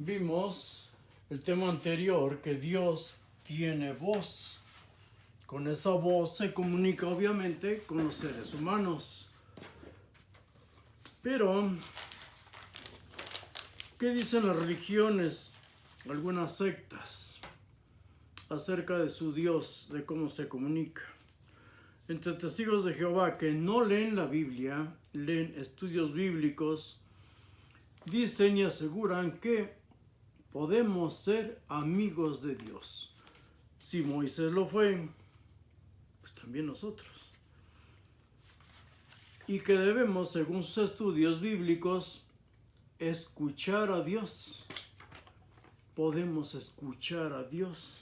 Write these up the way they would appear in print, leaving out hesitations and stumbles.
Vimos el tema anterior que Dios tiene voz. Con esa voz se comunica obviamente con los seres humanos. Pero, ¿qué dicen las religiones, algunas sectas, acerca de su Dios, de cómo se comunica? Entre testigos de Jehová que no leen la Biblia, leen estudios bíblicos, dicen y aseguran que podemos ser amigos de Dios. Si Moisés lo fue, pues también nosotros. Y que debemos, según sus estudios bíblicos, escuchar a Dios. Podemos escuchar a Dios.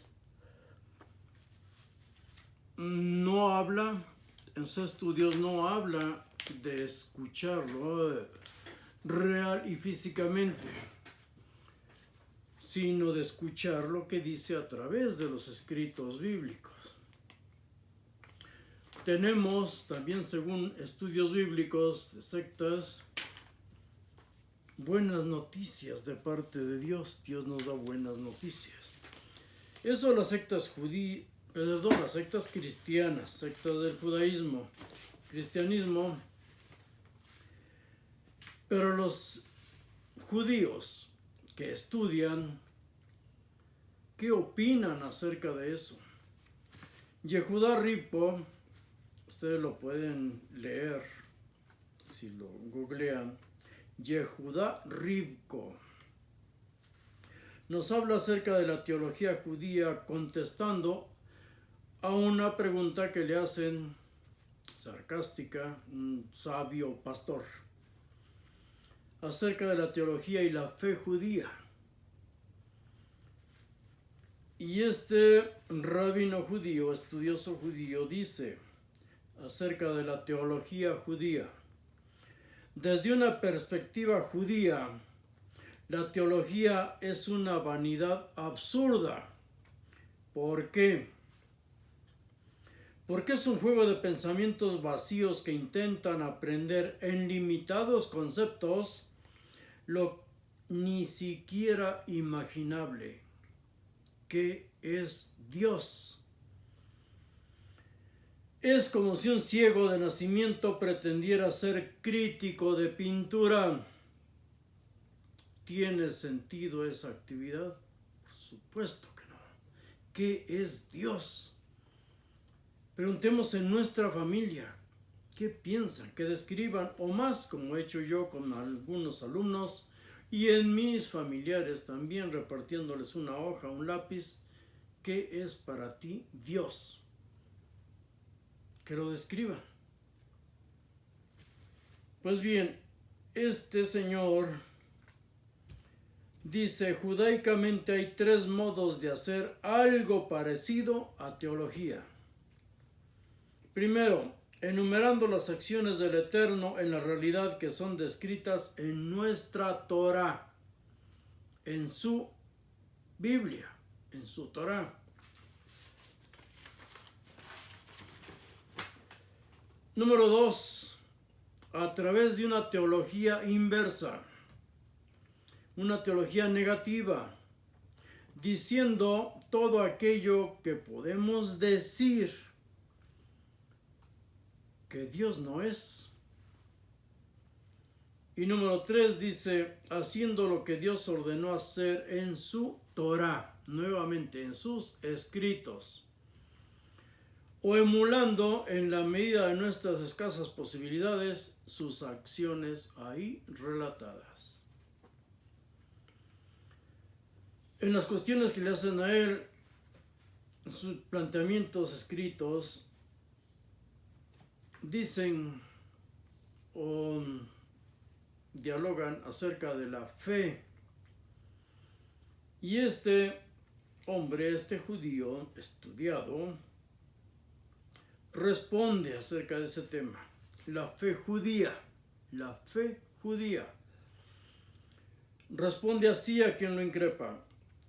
No habla, en sus estudios no habla de escucharlo real y físicamente, sino de escuchar lo que dice a través de los escritos bíblicos. Tenemos también, según estudios bíblicos de sectas, buenas noticias de parte de Dios. Dios nos da buenas noticias. Eso las sectas las sectas cristianas, sectas del judaísmo, cristianismo. Pero los judíos que estudian, ¿qué opinan acerca de eso? Yehudá Ripo, ustedes lo pueden leer si lo googlean, Yehudá Ribko, nos habla acerca de la teología judía contestando a una pregunta que le hacen sarcástica un sabio pastor acerca de la teología y la fe judía. Y este rabino judío, estudioso judío, dice acerca de la teología judía: desde una perspectiva judía, la teología es una vanidad absurda. ¿Por qué? Porque es un juego de pensamientos vacíos que intentan aprender en limitados conceptos lo ni siquiera imaginable, que es Dios. Es como si un ciego de nacimiento pretendiera ser crítico de pintura. ¿Tiene sentido esa actividad? Por supuesto que no. ¿Qué es Dios? Preguntemos en nuestra familia, ¿qué piensan? Que describan, o más, como he hecho yo con algunos alumnos, y en mis familiares también, repartiéndoles una hoja, un lápiz. ¿Qué es para ti Dios? Que lo describan. Pues bien, este señor dice: judaicamente hay 3 modos de hacer algo parecido a teología. Primero, enumerando las acciones del Eterno en la realidad que son descritas en nuestra Torah, en su Biblia, en su Torah. Número 2, a través de una teología inversa, una teología negativa, diciendo todo aquello que podemos decir que Dios no es. Y número 3 dice, haciendo lo que Dios ordenó hacer en su Torah, nuevamente en sus escritos, o emulando en la medida de nuestras escasas posibilidades sus acciones ahí relatadas. En las cuestiones que le hacen a él, sus planteamientos escritos dicen o dialogan acerca de la fe. Y este hombre, este judío estudiado, responde acerca de ese tema. La fe judía. La fe judía. Responde así a quien lo increpa: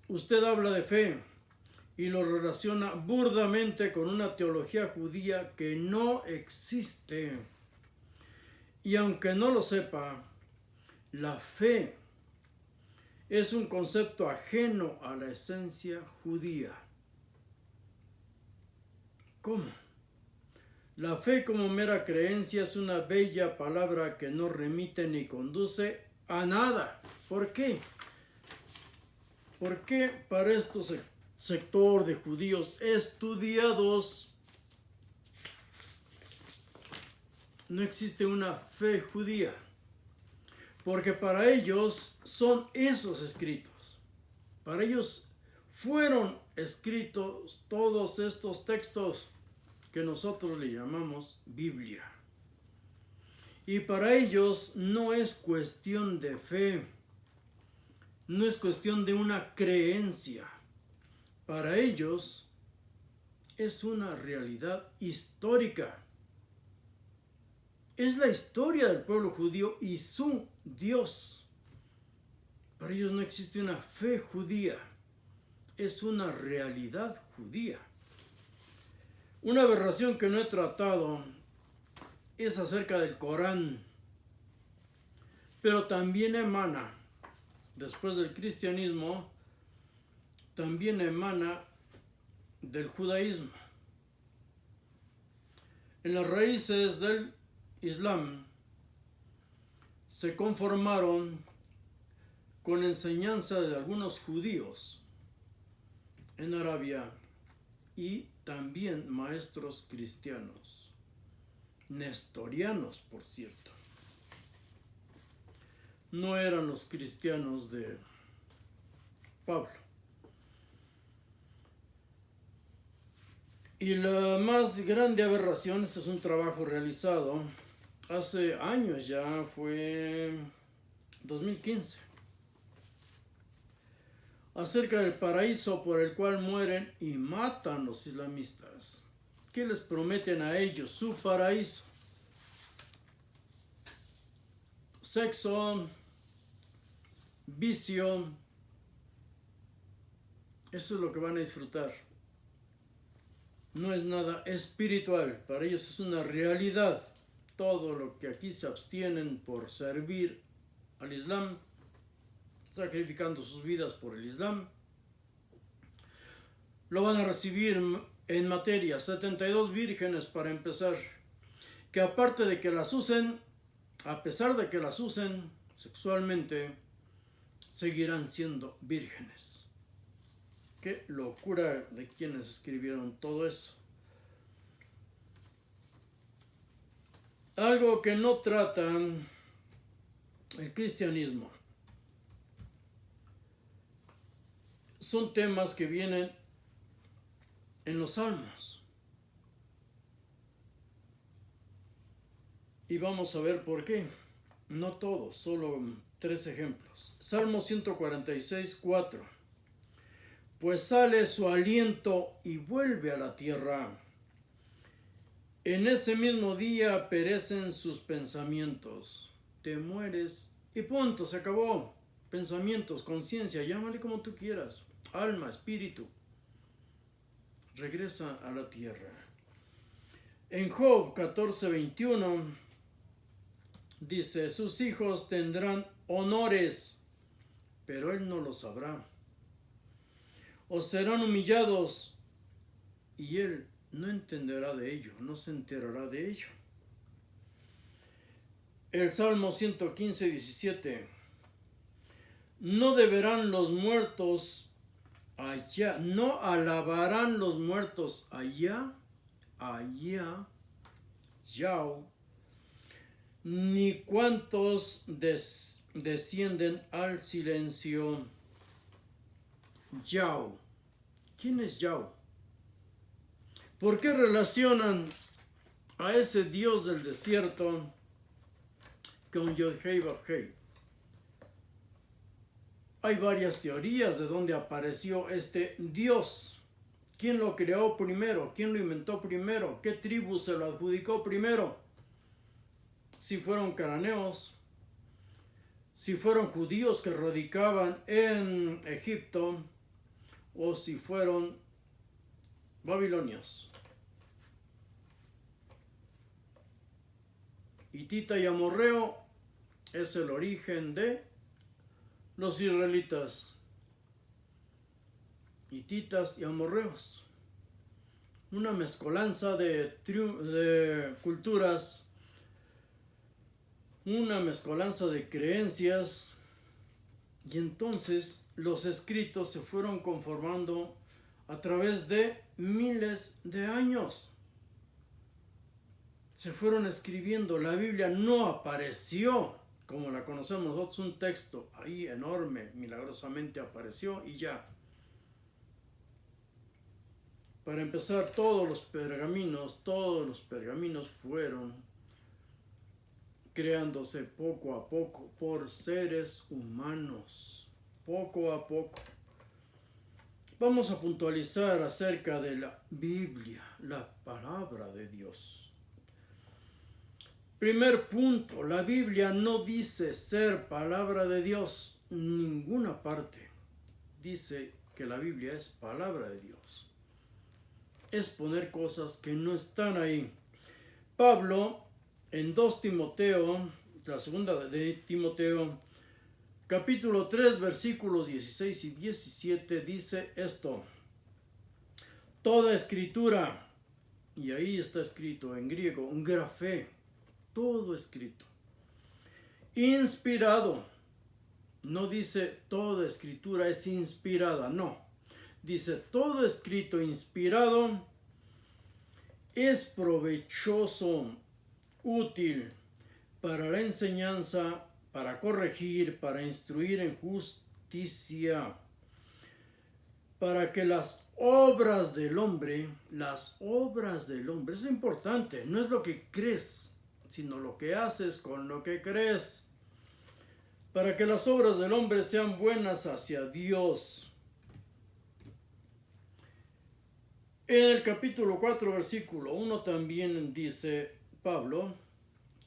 usted habla de fe y lo relaciona burdamente con una teología judía que no existe. Y aunque no lo sepa, la fe es un concepto ajeno a la esencia judía. ¿Cómo? La fe como mera creencia es una bella palabra que no remite ni conduce a nada. ¿Por qué? Porque para este sector de judíos estudiados no existe una fe judía? Porque para ellos son esos escritos. Para ellos fueron escritos todos estos textos que nosotros le llamamos Biblia. Y para ellos no es cuestión de fe, no es cuestión de una creencia. Para ellos es una realidad histórica. Es la historia del pueblo judío y su Dios. Para ellos no existe una fe judía, es una realidad judía. Una aberración que no he tratado es acerca del Corán, pero también emana, después del cristianismo, también emana del judaísmo. En las raíces del Islam se conformaron con enseñanza de algunos judíos en Arabia y también maestros cristianos, nestorianos, por cierto. No eran los cristianos de Pablo. Y la más grande aberración, este es un trabajo realizado hace años ya, fue 2015, acerca del paraíso por el cual mueren y matan los islamistas. ¿Qué les prometen a ellos? Su paraíso. Sexo, vicio, eso es lo que van a disfrutar. No es nada espiritual, para ellos es una realidad. Todo lo que aquí se abstienen por servir al Islam, sacrificando sus vidas por el Islam, lo van a recibir en materia. 72 vírgenes para empezar, que aparte de que las usen, a pesar de que las usen sexualmente, seguirán siendo vírgenes. Qué locura de quienes escribieron todo eso. Algo que no tratan el cristianismo son temas que vienen en los salmos. Y vamos a ver por qué. No todos, solo 3 ejemplos. Salmo 146, 4. Pues sale su aliento y vuelve a la tierra. En ese mismo día perecen sus pensamientos. Te mueres y punto, se acabó. Pensamientos, conciencia, llámale como tú quieras. Alma, espíritu. Regresa a la tierra. En Job 14:21 dice, sus hijos tendrán honores, pero él no lo sabrá. O serán humillados y él no entenderá de ello, no se enterará de ello. El Salmo 115:17. No deberán los muertos allá, no alabarán los muertos allá, yao, ni cuantos descienden al silencio. Yao. ¿Quién es Yao? ¿Por qué relacionan a ese Dios del desierto con Yod-Hei Vav-Hei? Hay varias teorías de dónde apareció este Dios. ¿Quién lo creó primero? ¿Quién lo inventó primero? ¿Qué tribu se lo adjudicó primero? Si fueron cananeos, si fueron judíos que radicaban en Egipto, o si fueron babilonios. Hitita y amorreo es el origen de los israelitas, hititas y amorreos. Una mezcolanza de culturas, una mezcolanza de creencias, y entonces los escritos se fueron conformando a través de miles de años. Se fueron escribiendo. La Biblia no apareció como la conocemos nosotros, un texto ahí enorme, milagrosamente apareció y ya. Para empezar, todos los pergaminos fueron creándose poco a poco por seres humanos, poco a poco. Vamos a puntualizar acerca de la Biblia, la palabra de Dios. Primer punto, la Biblia no dice ser palabra de Dios, en ninguna parte dice que la Biblia es palabra de Dios. Es poner cosas que no están ahí. Pablo, en 2 Timoteo, la segunda de Timoteo, capítulo 3, versículos 16 y 17, dice esto: toda escritura, y ahí está escrito en griego, un grafé, todo escrito, inspirado. No dice toda escritura es inspirada, no. Dice todo escrito inspirado es provechoso, útil para la enseñanza, para corregir, para instruir en justicia, para que las obras del hombre, es importante, no es lo que crees, sino lo que haces con lo que crees, para que las obras del hombre sean buenas hacia Dios. En el capítulo 4, versículo 1 también dice Pablo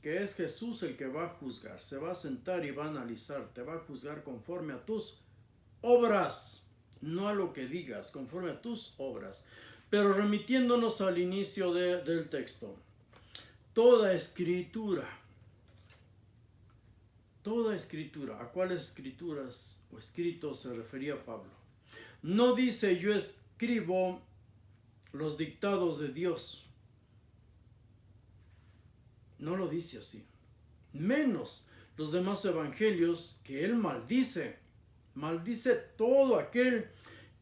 que es Jesús el que va a juzgar, se va a sentar y va a analizar, te va a juzgar conforme a tus obras, no a lo que digas, conforme a tus obras. Pero remitiéndonos al inicio del texto, toda escritura, ¿a cuáles escrituras o escritos se refería Pablo? No dice yo escribo los dictados de Dios. No lo dice así. Menos los demás evangelios que él maldice. Maldice todo aquel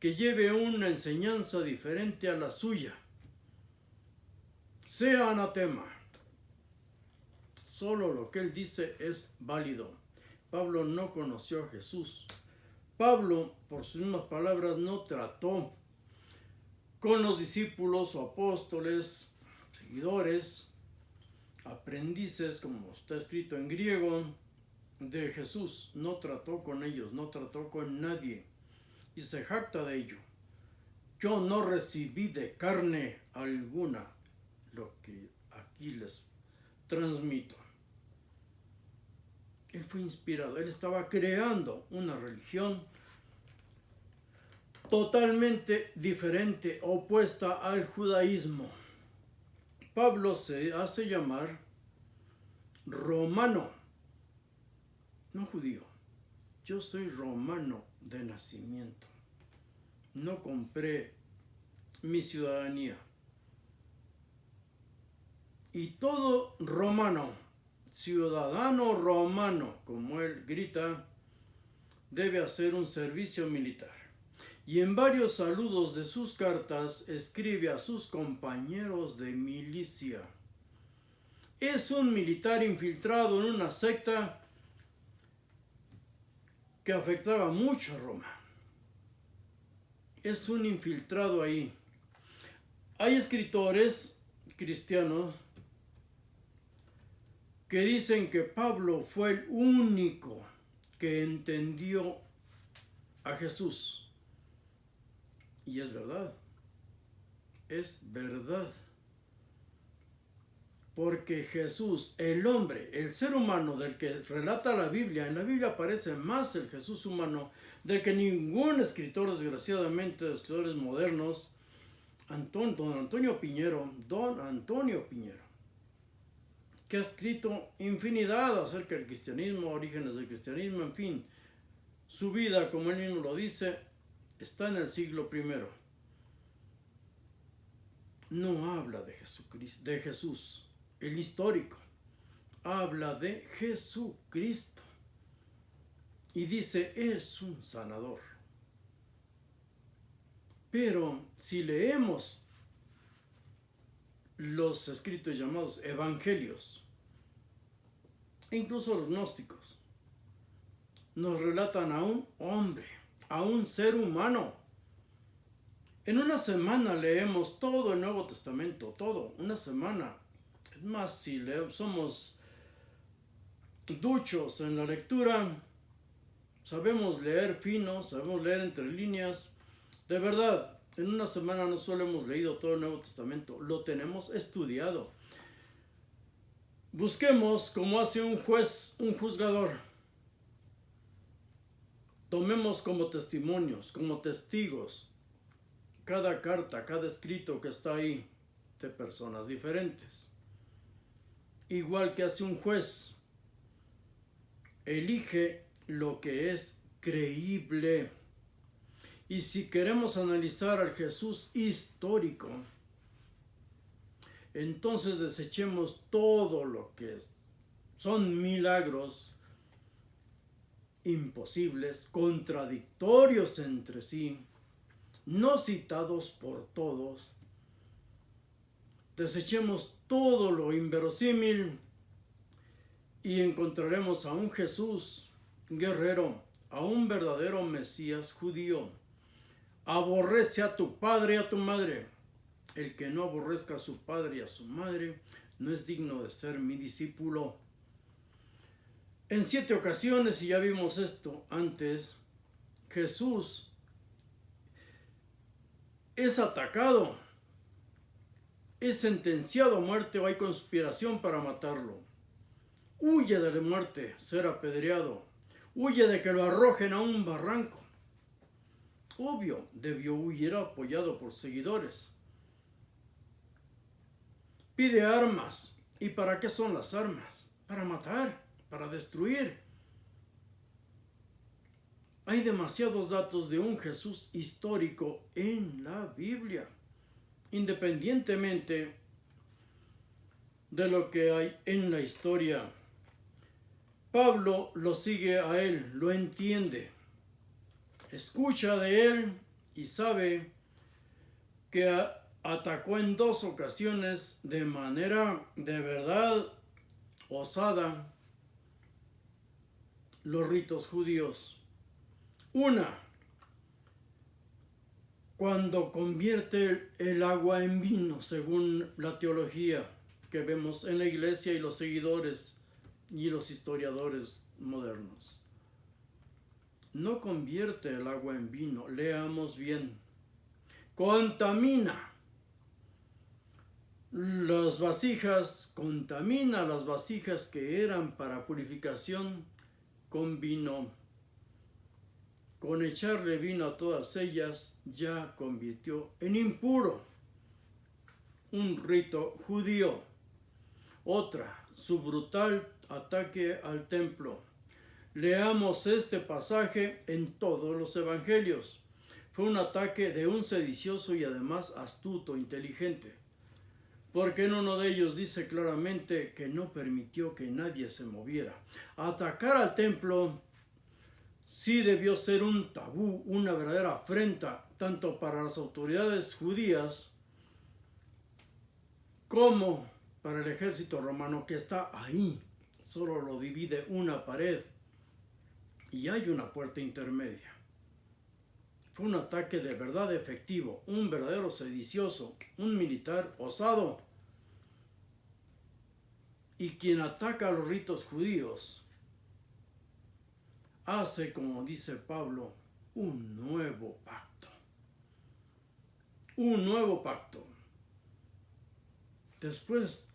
que lleve una enseñanza diferente a la suya. Sea anatema. Solo lo que él dice es válido. Pablo no conoció a Jesús. Pablo, por sus mismas palabras, no trató con los discípulos o apóstoles, seguidores, aprendices, como está escrito en griego, de Jesús. No trató con ellos, no trató con nadie. Y se jacta de ello. Yo no recibí de carne alguna lo que aquí les transmito. Él fue inspirado, él estaba creando una religión totalmente diferente, opuesta al judaísmo. Pablo se hace llamar romano, no judío. Yo soy romano de nacimiento. No compré mi ciudadanía. Y todo romano, ciudadano romano, como él grita, debe hacer un servicio militar. Y en varios saludos de sus cartas escribe a sus compañeros de milicia. Es un militar infiltrado en una secta que afectaba mucho a Roma. Es un infiltrado ahí. Hay escritores cristianos que dicen que Pablo fue el único que entendió a Jesús. Y es verdad. Es verdad. Porque Jesús, el hombre, el ser humano del que relata la Biblia, en la Biblia aparece más el Jesús humano del que ningún escritor, desgraciadamente, de escritores modernos, don Antonio Piñero, que ha escrito infinidad acerca del cristianismo, orígenes del cristianismo, en fin, Su vida, como él mismo lo dice, está en el siglo I. No habla de Jesucristo, de Jesús, el histórico. Habla de Jesucristo. Y dice, es un sanador. Pero si leemos los escritos llamados evangelios, e incluso los gnósticos, nos relatan a un hombre, a un ser humano. En una semana leemos todo el Nuevo Testamento, todo, una semana. Es más, si somos duchos en la lectura, sabemos leer fino, sabemos leer entre líneas. De verdad, en una semana no solo hemos leído todo el Nuevo Testamento, lo tenemos estudiado. Busquemos como hace un juez, un juzgador. Tomemos como testimonios, como testigos, cada carta, cada escrito que está ahí de personas diferentes. Igual que hace un juez, elige lo que es creíble. Y si queremos analizar al Jesús histórico, entonces desechemos todo lo que son milagros imposibles, contradictorios entre sí, no citados por todos. Desechemos todo lo inverosímil y encontraremos a un Jesús guerrero, a un verdadero Mesías judío. Aborrece a tu padre y a tu madre. El que no aborrezca a su padre y a su madre no es digno de ser mi discípulo. En 7 ocasiones, y ya vimos esto antes, Jesús es atacado, es sentenciado a muerte o hay conspiración para matarlo. Huye de la muerte, ser apedreado. Huye de que lo arrojen a un barranco. Obvio, debió huir apoyado por seguidores. Pide armas. ¿Y para qué son las armas? Para matar, para destruir. Hay demasiados datos de un Jesús histórico en la Biblia, independientemente de lo que hay en la historia. Pablo lo sigue a él, lo entiende, escucha de él y sabe que atacó en 2 ocasiones de manera de verdad osada los ritos judíos. Una, cuando convierte el agua en vino, según la teología que vemos en la iglesia y los seguidores y los historiadores modernos. No convierte el agua en vino, leamos bien. Contamina las vasijas, contamina las vasijas que eran para purificación con vino. Con echarle vino a todas ellas, ya convirtió en impuro un rito judío. Otra, su brutal ataque al templo. Leamos este pasaje en todos los evangelios. Fue un ataque de un sedicioso y además astuto, inteligente. Porque en uno de ellos dice claramente que no permitió que nadie se moviera. Atacar al templo sí debió ser un tabú, una verdadera afrenta, tanto para las autoridades judías como para el ejército romano que está ahí. Solo lo divide una pared y hay una puerta intermedia. Fue un ataque de verdad efectivo, un verdadero sedicioso, un militar osado. Y quien ataca a los ritos judíos hace, como dice Pablo, un nuevo pacto. Un nuevo pacto. Después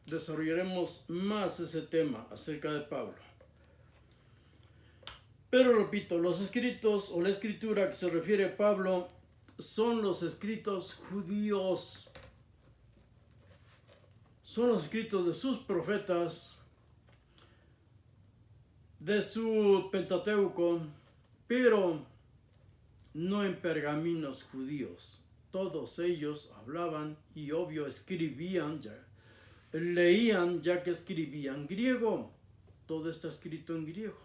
desarrollaremos más ese tema acerca de Pablo. Pero repito, los escritos o la escritura que se refiere a Pablo son los escritos judíos. Son los escritos de sus profetas, de su Pentateuco, pero no en pergaminos judíos. Todos ellos hablaban y obvio escribían, leían ya que escribían griego. Todo está escrito en griego.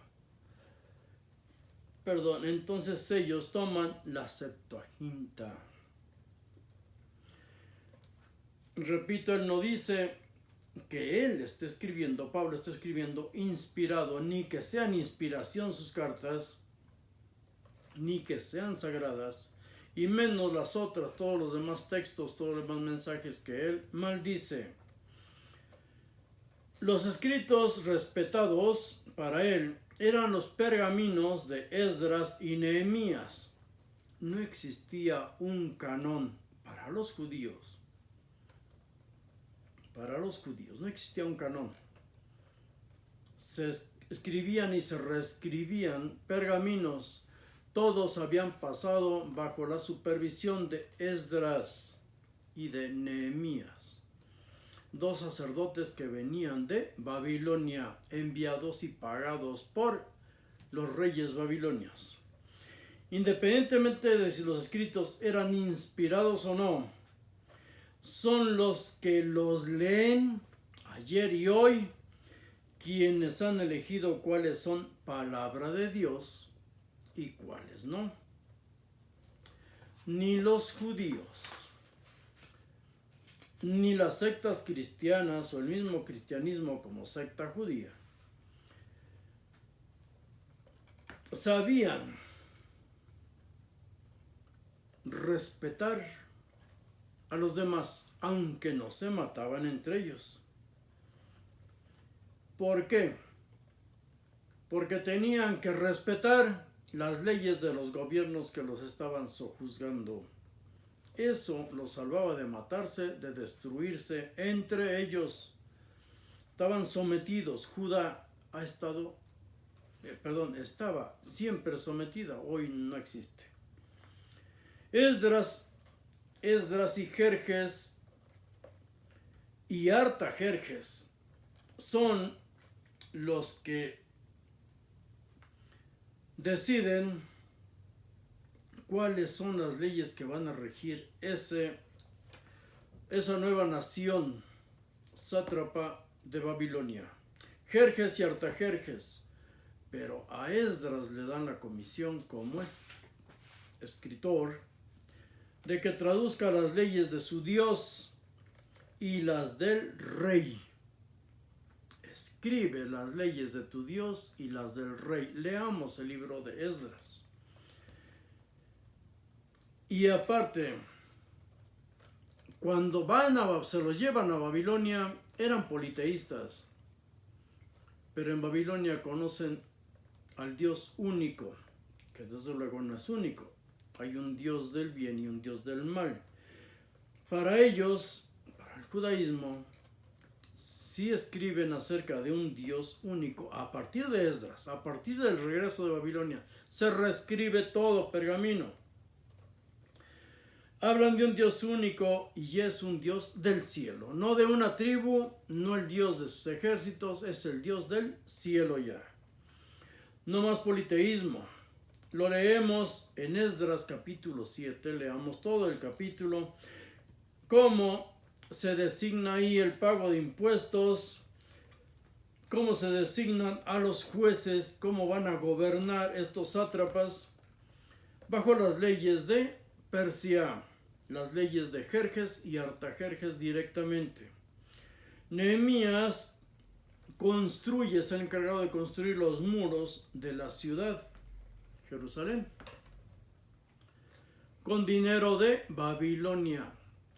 Perdón, entonces ellos toman la Septuaginta. Repito, él no dice que él esté escribiendo, Pablo está escribiendo inspirado, ni que sean inspiración sus cartas, ni que sean sagradas, y menos las otras, todos los demás textos, todos los demás mensajes que él maldice. Los escritos respetados para él eran los pergaminos de Esdras y Nehemías. No existía un canon para los judíos. Para los judíos no existía un canon. Se escribían y se reescribían pergaminos. Todos habían pasado bajo la supervisión de Esdras y de Nehemías, dos sacerdotes que venían de Babilonia, enviados y pagados por los reyes babilonios. Independientemente de si los escritos eran inspirados o no, son los que los leen ayer y hoy quienes han elegido cuáles son palabra de Dios y cuáles no. Ni los judíos, ni las sectas cristianas o el mismo cristianismo como secta judía sabían respetar a los demás, aunque no se mataban entre ellos. ¿Por qué? Porque tenían que respetar las leyes de los gobiernos que los estaban sojuzgando. Eso los salvaba de matarse, de destruirse entre ellos. Estaban sometidos. Judá estaba siempre sometida, hoy no existe. Esdras y Jerjes y Artajerjes son los que deciden cuáles son las leyes que van a regir esa nueva nación sátrapa de Babilonia. Jerjes y Artajerjes, pero a Esdras le dan la comisión como escritor de que traduzca las leyes de su Dios y las del rey. Escribe las leyes de tu Dios y las del rey. Leamos el libro de Esdras. Y aparte, cuando se los llevan a Babilonia, eran politeístas. Pero en Babilonia conocen al Dios único, que desde luego no es único. Hay un Dios del bien y un Dios del mal. Para ellos, para el judaísmo, sí escriben acerca de un Dios único. A partir de Esdras, a partir del regreso de Babilonia, se reescribe todo pergamino. Hablan de un Dios único y es un Dios del cielo, no de una tribu, no el Dios de sus ejércitos, es el Dios del cielo ya. No más politeísmo. Lo leemos en Esdras capítulo 7, leamos todo el capítulo, cómo se designa ahí el pago de impuestos, cómo se designan a los jueces, cómo van a gobernar estos sátrapas bajo las leyes de Persia, las leyes de Jerjes y Artajerjes directamente. Nehemías es el encargado de construir los muros de la ciudad, Jerusalén, con dinero de Babilonia.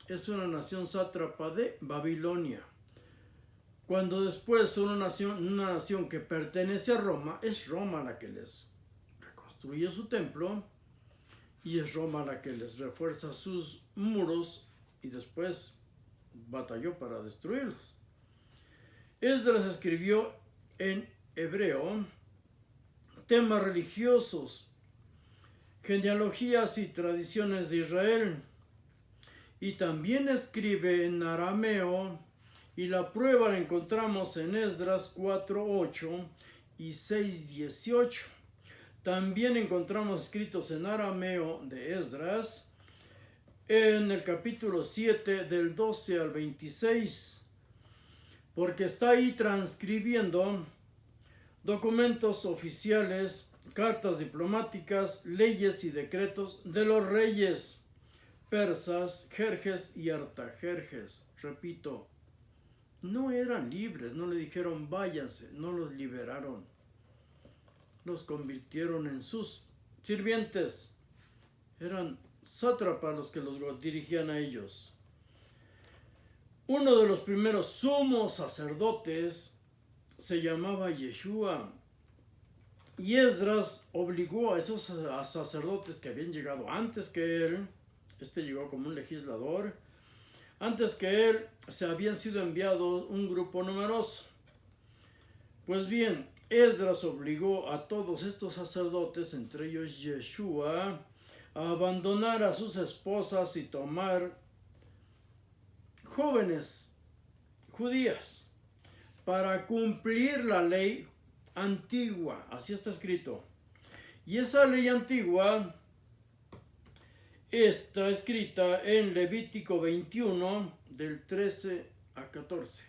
Es una nación sátrapa de Babilonia. Cuando después son una nación que pertenece a Roma, es Roma la que les reconstruye su templo y es Roma la que les refuerza sus muros y después batalló para destruirlos. Esdras escribió en hebreo temas religiosos, genealogías y tradiciones de Israel, y también escribe en arameo, y la prueba la encontramos en Esdras 4:8 y 6:18. también encontramos escritos en arameo de Esdras, en el capítulo 7 del 12 al 26, porque está ahí transcribiendo documentos oficiales, cartas diplomáticas, leyes y decretos de los reyes persas Jerjes y Artajerjes. Repito, no eran libres, no le dijeron váyanse, no los liberaron, los convirtieron en sus sirvientes, eran sátrapas los que los dirigían a ellos. Uno de los primeros sumos sacerdotes se llamaba Yeshua, y Esdras obligó a esos sacerdotes que habían llegado antes que él, llegó como un legislador, antes que él se habían sido enviados un grupo numeroso. Pues bien, Esdras obligó a todos estos sacerdotes, entre ellos Yeshua, a abandonar a sus esposas y tomar jóvenes judías para cumplir la ley antigua. Así está escrito. Y esa ley antigua está escrita en Levítico 21 del 13 a 14.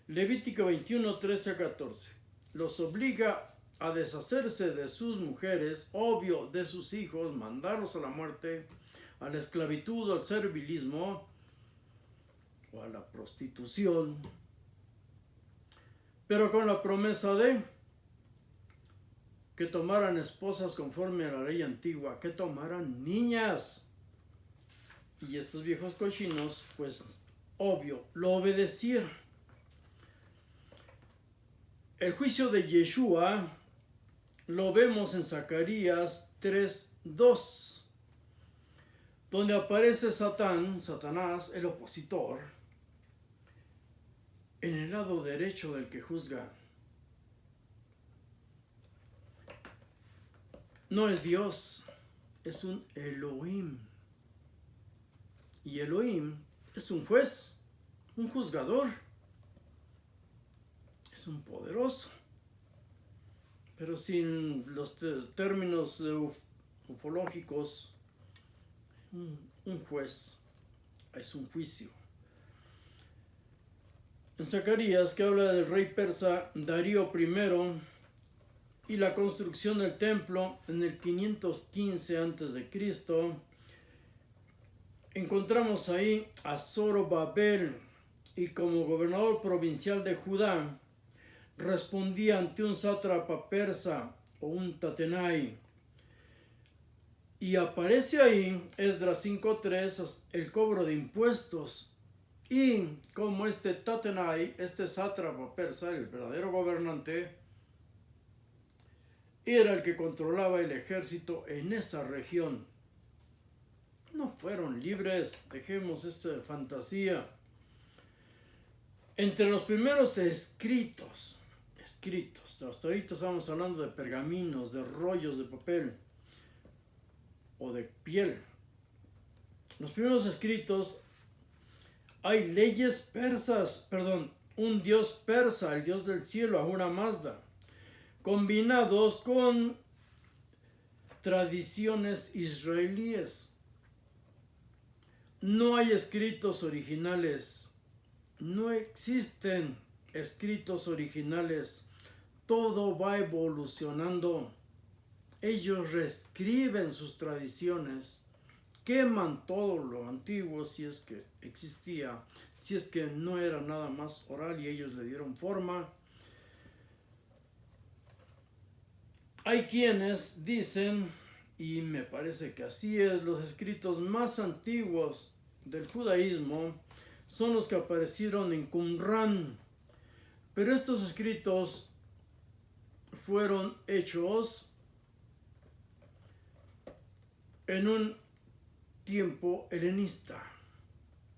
Levítico 21, 13 a 14. Los obliga a deshacerse de sus mujeres, obvio de sus hijos, mandarlos a la muerte, a la esclavitud, al servilismo o a la prostitución, pero con la promesa de que tomaran esposas conforme a la ley antigua, que tomaran niñas. Y estos viejos cochinos, pues obvio, lo obedecieron. El juicio de Yeshua lo vemos en Zacarías 3:2, donde aparece Satanás, el opositor, en el lado derecho del que juzga. No es Dios, es un Elohim. Y Elohim es un juez, un juzgador. Es un poderoso. Pero sin los términos ufológicos, un juez es un juicio. En Zacarías, que habla del rey persa Darío I y la construcción del templo en el 515 a.C., encontramos ahí a Zorobabel, y como gobernador provincial de Judá, respondía ante un sátrapa persa o un Tatenai. Y aparece ahí, Esdras 5:3, el cobro de impuestos. Y como este Tatenai, este sátrapa persa, el verdadero gobernante, era el que controlaba el ejército en esa región. No fueron libres, dejemos esa fantasía. Entre los primeros escritos, hasta ahorita estamos hablando de pergaminos, de rollos de papel o de piel. Los primeros escritos hay leyes persas, un dios persa, el dios del cielo, Ahura Mazda, combinados con tradiciones israelíes. No hay escritos originales, no existen escritos originales, todo va evolucionando. Ellos reescriben sus tradiciones, queman todo lo antiguo si es que existía, si es que no era nada más oral y ellos le dieron forma. Hay quienes dicen, y me parece que así es, los escritos más antiguos del judaísmo son los que aparecieron en Qumran, pero estos escritos fueron hechos en un tiempo helenista.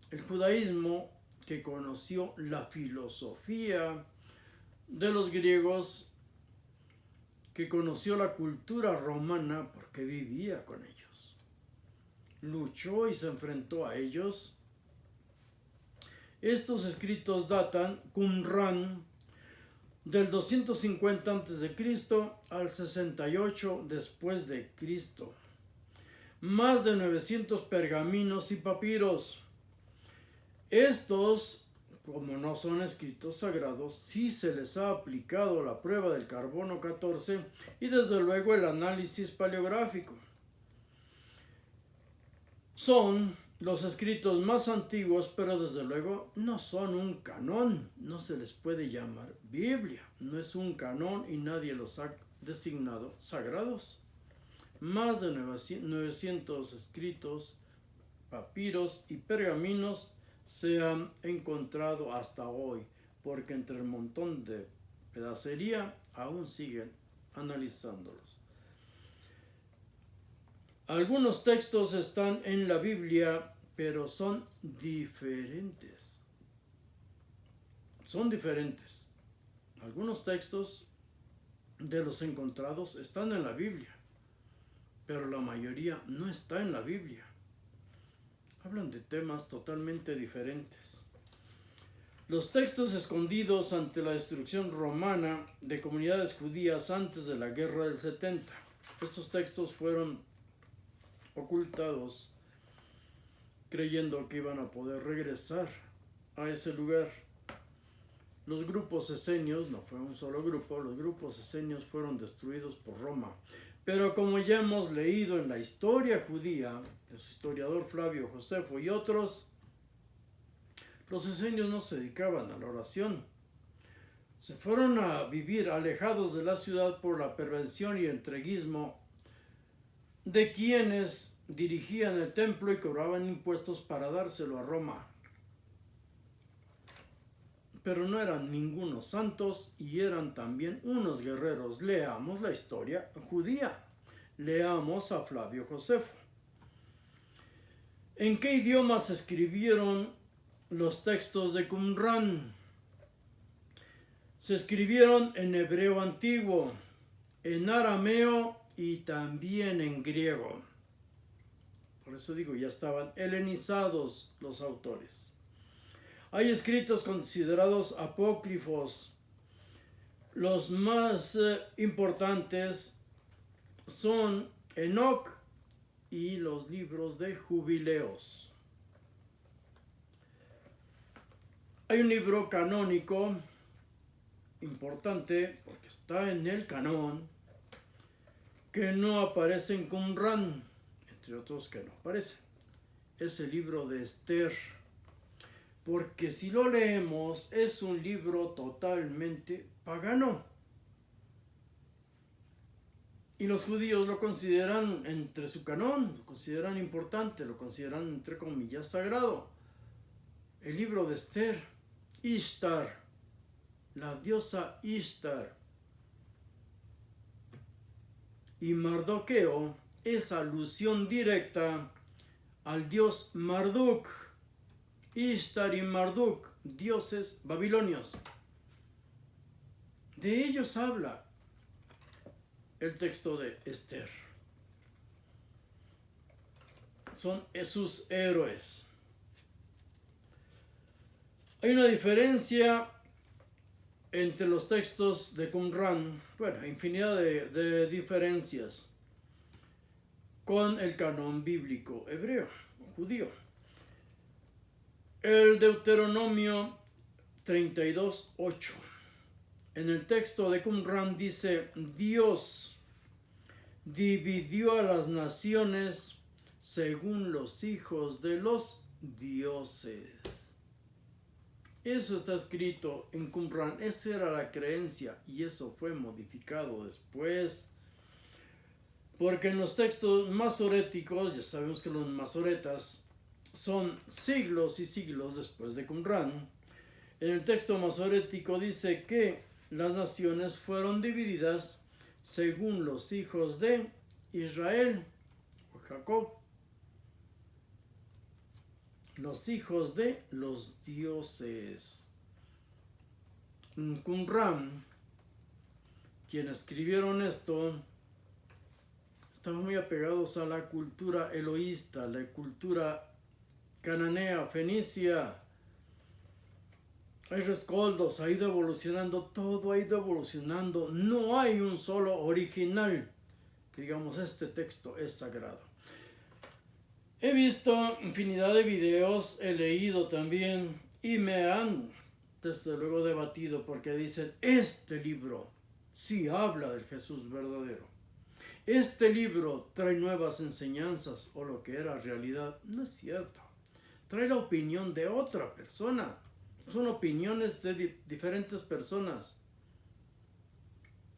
El judaísmo, que conoció la filosofía de los griegos, que conoció la cultura romana porque vivía con ellos, luchó y se enfrentó a ellos. Estos escritos datan, Qumran, del 250 a.C. al 68 después de Cristo. Más de 900 pergaminos y papiros. Estos, como no son escritos sagrados, sí se les ha aplicado la prueba del carbono 14 y desde luego el análisis paleográfico. Son los escritos más antiguos, pero desde luego no son un canón, no se les puede llamar Biblia, no es un canón y nadie los ha designado sagrados. Más de 900 escritos, papiros y pergaminos se han encontrado hasta hoy, porque entre el montón de pedacería aún siguen analizándolos. Algunos textos están en la Biblia, pero son diferentes. Son diferentes. Algunos textos de los encontrados están en la Biblia, pero la mayoría no está en la Biblia. Hablan de temas totalmente diferentes. Los textos escondidos ante la destrucción romana de comunidades judías antes de la Guerra del 70. Estos textos fueron ocultados creyendo que iban a poder regresar a ese lugar. Los grupos esenios, no fue un solo grupo, los grupos esenios fueron destruidos por Roma. Pero como ya hemos leído en la historia judía, de su historiador Flavio Josefo y otros, los esenios no se dedicaban a la oración. Se fueron a vivir alejados de la ciudad por la perversión y entreguismo de quienes dirigían el templo y cobraban impuestos para dárselo a Roma. Pero no eran ningunos santos y eran también unos guerreros. Leamos la historia judía. Leamos a Flavio Josefo. ¿En qué idioma se escribieron los textos de Qumran? Se escribieron en hebreo antiguo, en arameo y también en griego. Por eso digo, ya estaban helenizados los autores. Hay escritos considerados apócrifos. Los más importantes son Enoc y los libros de jubileos. Hay un libro canónico importante, porque está en el canón, que no aparece en Qumran, entre otros que no aparece. Es el libro de Esther. Porque si lo leemos, es un libro totalmente pagano. Y los judíos lo consideran entre su canón, lo consideran importante, lo consideran entre comillas sagrado. El libro de Esther, Ishtar, la diosa Ishtar. Y Mardoqueo es alusión directa al dios Marduk. Ishtar y Marduk, dioses babilonios. De ellos habla el texto de Esther. Son sus héroes. Hay una diferencia entre los textos de Qumran, bueno, infinidad de diferencias con el canon bíblico hebreo, judío. El Deuteronomio 32:8. En el texto de Qumran dice: Dios dividió a las naciones según los hijos de los dioses. Eso está escrito en Qumran. Esa era la creencia y eso fue modificado después. Porque en los textos masoréticos, ya sabemos que los masoretas son siglos y siglos después de Qumran. En el texto masorético dice que las naciones fueron divididas según los hijos de Israel o Jacob, los hijos de los dioses. En Qumran, quienes escribieron esto, estaban muy apegados a la cultura eloísta, la cultura cananea, fenicia, hay rescoldos, ha ido evolucionando, todo ha ido evolucionando. No hay un solo original. Que digamos, este texto es sagrado. He visto infinidad de videos, he leído también y me han desde luego debatido porque dicen, este libro sí habla del Jesús verdadero. Este libro trae nuevas enseñanzas o lo que era realidad. No es cierto. Trae la opinión de otra persona. Son opiniones de diferentes personas.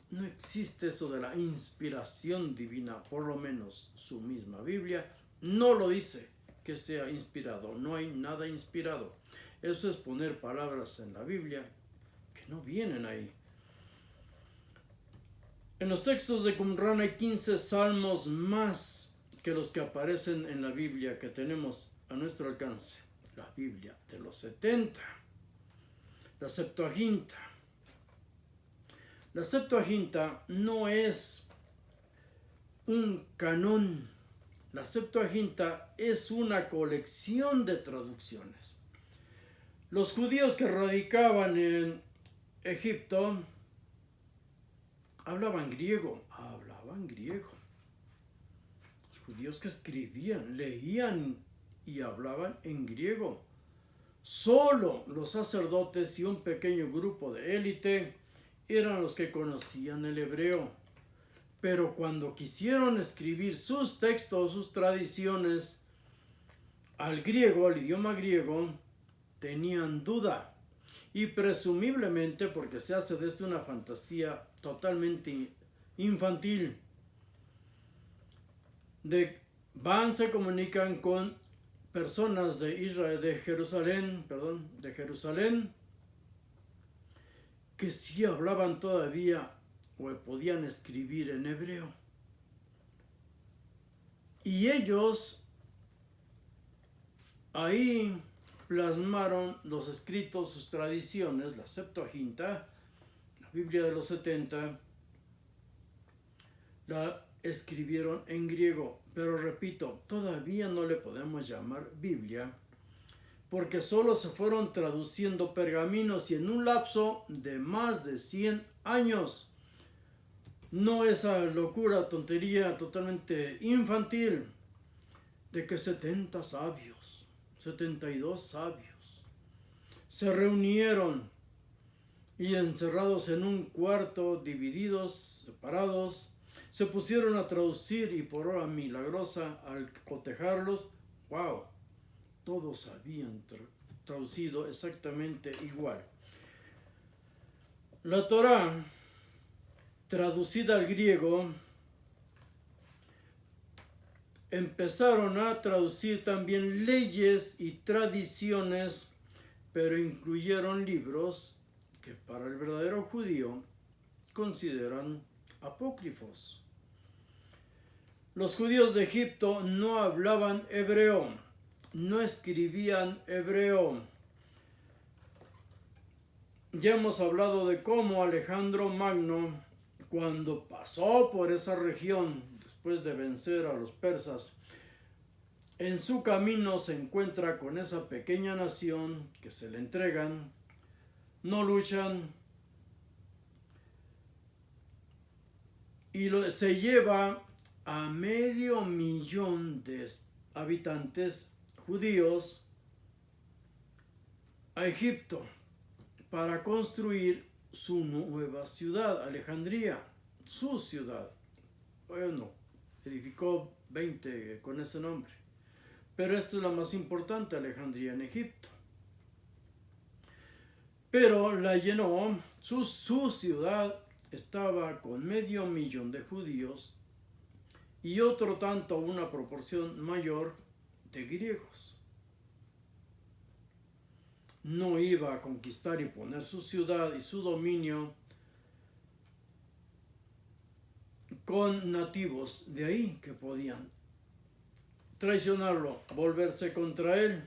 No existe eso de la inspiración divina, por lo menos su misma Biblia no lo dice que sea inspirado. No hay nada inspirado. Eso es poner palabras en la Biblia que no vienen ahí. En los textos de Qumran hay 15 salmos más que los que aparecen en la Biblia que tenemos a nuestro alcance. La Biblia de los 70. La Septuaginta. La Septuaginta no es un canón. La Septuaginta es una colección de traducciones. Los judíos que radicaban en Egipto hablaban griego. Los judíos que escribían, leían y hablaban en griego. Solo los sacerdotes y un pequeño grupo de élite eran los que conocían el hebreo. Pero cuando quisieron escribir sus textos, sus tradiciones al griego, al idioma griego, tenían duda. Y presumiblemente porque se hace desde una fantasía totalmente infantil. Se comunican con personas de Israel, de Jerusalén, que sí hablaban todavía o podían escribir en hebreo. Y ellos ahí plasmaron los escritos, sus tradiciones, la Septuaginta, la Biblia de los 70, la escribieron en griego. Pero repito, todavía no le podemos llamar Biblia, porque solo se fueron traduciendo pergaminos y en un lapso de más de 100 años. No esa locura, tontería totalmente infantil de que 70 sabios, 72 sabios, se reunieron y encerrados en un cuarto, divididos, separados, se pusieron a traducir y por obra milagrosa, al cotejarlos, ¡wow! Todos habían traducido exactamente igual. La Torá, traducida al griego, empezaron a traducir también leyes y tradiciones, pero incluyeron libros que para el verdadero judío consideran apócrifos. Los judíos de Egipto no hablaban hebreo, no escribían hebreo. Ya hemos hablado de cómo Alejandro Magno, cuando pasó por esa región, después de vencer a los persas, en su camino se encuentra con esa pequeña nación que se le entregan, no luchan, y se lleva a 500,000 de habitantes judíos a Egipto para construir su nueva ciudad, Alejandría, su ciudad. Bueno, edificó 20 con ese nombre, pero esta es la más importante, Alejandría en Egipto. Pero la llenó, su ciudad estaba con 500,000 de judíos y otro tanto, una proporción mayor, de griegos. No iba a conquistar y poner su ciudad y su dominio con nativos de ahí que podían traicionarlo, volverse contra él.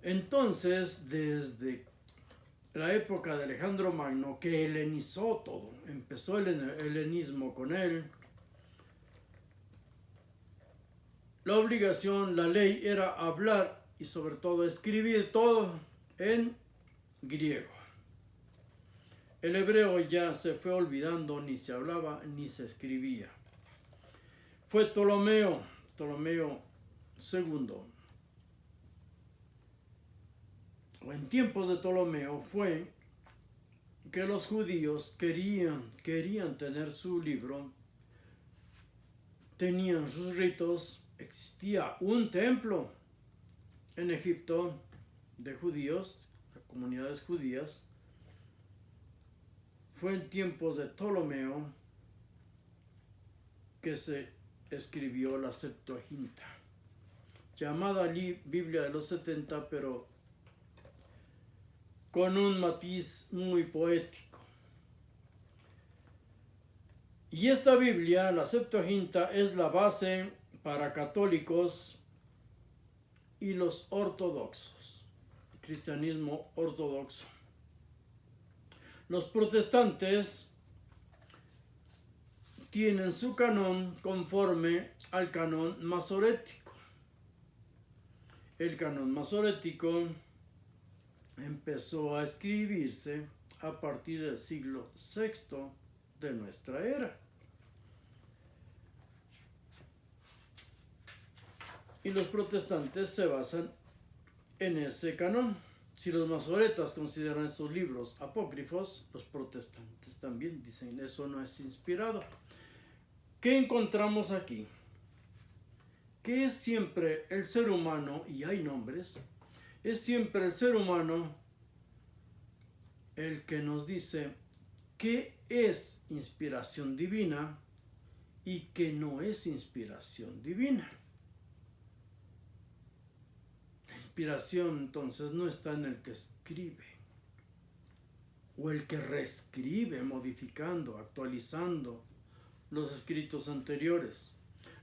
Entonces, desde la época de Alejandro Magno, que helenizó todo, empezó el helenismo con él, la ley era hablar y sobre todo escribir todo en griego. El hebreo ya se fue olvidando, ni se hablaba ni se escribía. Fue Ptolomeo II, o en tiempos de Ptolomeo, fue que los judíos querían tener su libro, tenían sus ritos, existía un templo en Egipto de judíos, de comunidades judías. Fue en tiempos de Ptolomeo que se escribió la Septuaginta, llamada Biblia de los 70, pero con un matiz muy poético. Y esta Biblia, la Septuaginta, es la base para católicos y los ortodoxos, cristianismo ortodoxo. Los protestantes tienen su canon conforme al canon masorético. El canon masorético empezó a escribirse a partir del siglo VI de nuestra era. Y los protestantes se basan en ese canon. Si los masoretas consideran estos libros apócrifos, los protestantes también dicen eso no es inspirado. ¿Qué encontramos aquí? Que es siempre el ser humano, y hay nombres, es siempre el ser humano el que nos dice qué es inspiración divina y qué no es inspiración divina. La inspiración entonces no está en el que escribe o el que reescribe, modificando, actualizando los escritos anteriores.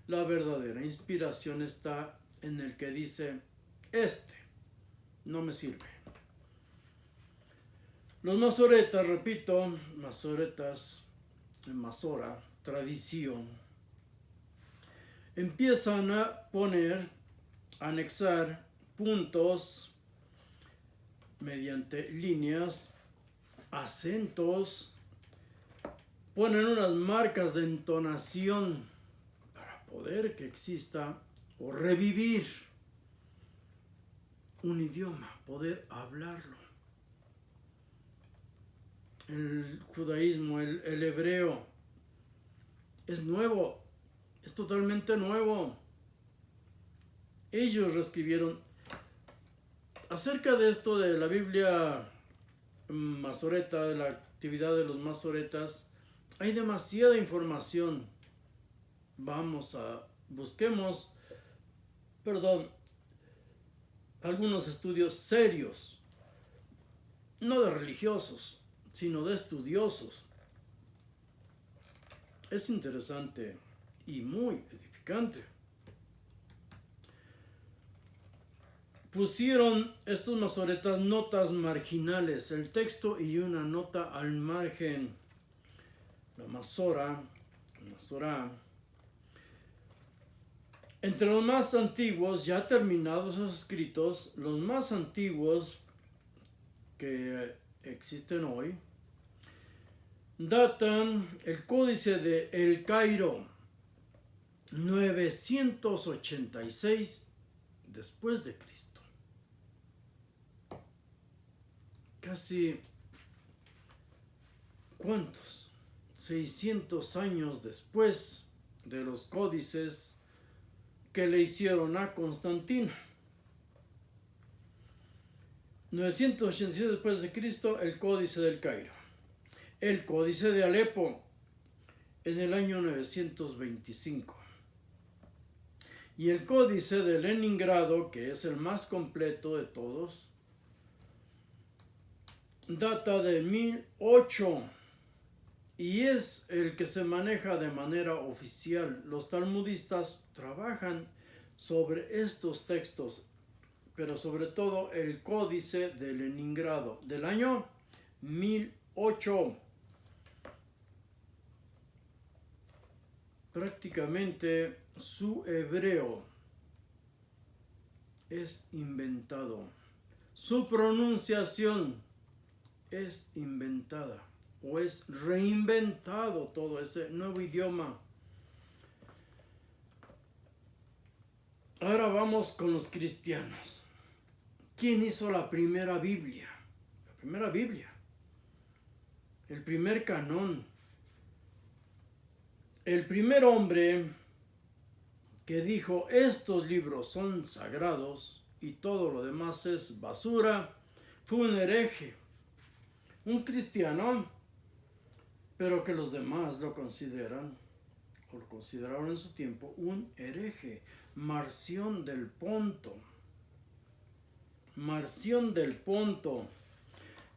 La verdadera inspiración está en el que dice, no me sirve. Los masoretas, repito, masoretas, masora, tradición, empiezan a anexar puntos mediante líneas, acentos, ponen unas marcas de entonación para poder que exista o revivir un idioma, poder hablarlo. El judaísmo, el hebreo, es nuevo, es totalmente nuevo. Ellos reescribieron acerca de esto de la Biblia masoreta, de la actividad de los masoretas. Hay demasiada información. Busquemos algunos estudios serios, no de religiosos, sino de estudiosos. Es interesante y muy edificante. Pusieron estos masoretas notas marginales, el texto y una nota al margen. La Masorá. Entre los más antiguos, ya terminados esos escritos, los más antiguos que existen hoy, datan el Códice de El Cairo, 986 después de Cristo. Casi, ¿cuántos? 600 años después de los códices que le hicieron a Constantino. 986 después de Cristo, el Códice del Cairo. El Códice de Alepo, en el año 925. Y el Códice de Leningrado, que es el más completo de todos, data de 1008 y es el que se maneja de manera oficial. Los talmudistas trabajan sobre estos textos, pero sobre todo el Códice de Leningrado del año 1008. Prácticamente su hebreo es inventado. Su pronunciación es inventada o es reinventado todo ese nuevo idioma. Ahora vamos con los cristianos. ¿Quién hizo la primera Biblia? La primera Biblia. El primer canón. El primer hombre que dijo estos libros son sagrados y todo lo demás es basura, fue un hereje, un cristiano, pero que los demás lo consideran, o lo consideraron en su tiempo, un hereje. Marción del Ponto. Marción del Ponto.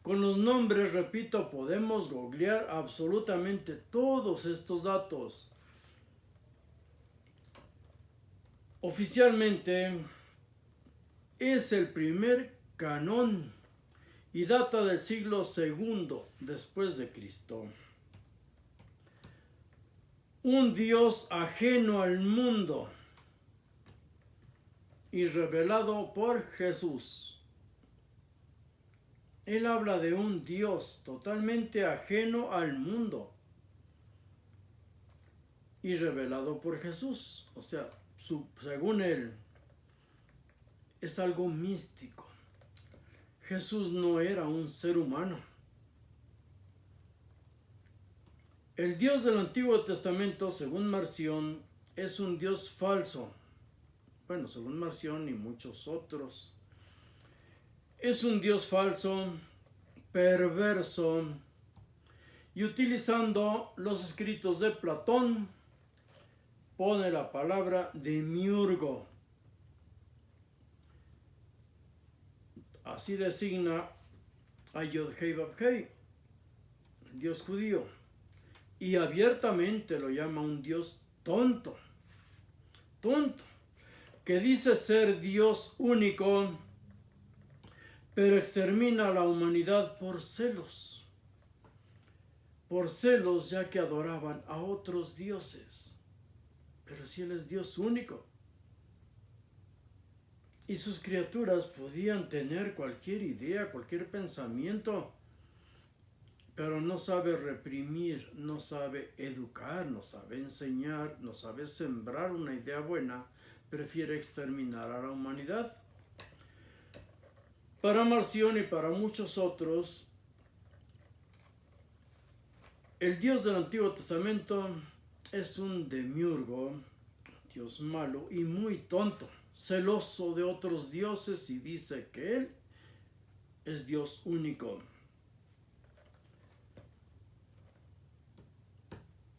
Con los nombres, repito, podemos googlear absolutamente todos estos datos. Oficialmente es el primer canón y data del siglo II después de Cristo. Un Dios ajeno al mundo y revelado por Jesús. Él habla de un Dios totalmente ajeno al mundo y revelado por Jesús. O sea, según él, es algo místico. Jesús no era un ser humano. El Dios del Antiguo Testamento, según Marción, es un Dios falso. Bueno, según Marción y muchos otros. Es un Dios falso, perverso, y utilizando los escritos de Platón, pone la palabra demiurgo. Así designa a Yod-Heh-Vav-Heh, el Dios judío, y abiertamente lo llama un Dios tonto, que dice ser Dios único, pero extermina a la humanidad por celos, ya que adoraban a otros dioses. Pero si Él es Dios único, y sus criaturas podían tener cualquier idea, cualquier pensamiento, pero no sabe reprimir, no sabe educar, no sabe enseñar, no sabe sembrar una idea buena, prefiere exterminar a la humanidad. Para Marción y para muchos otros, el Dios del Antiguo Testamento es un demiurgo, Dios malo y muy tonto, celoso de otros dioses, y dice que Él es Dios único.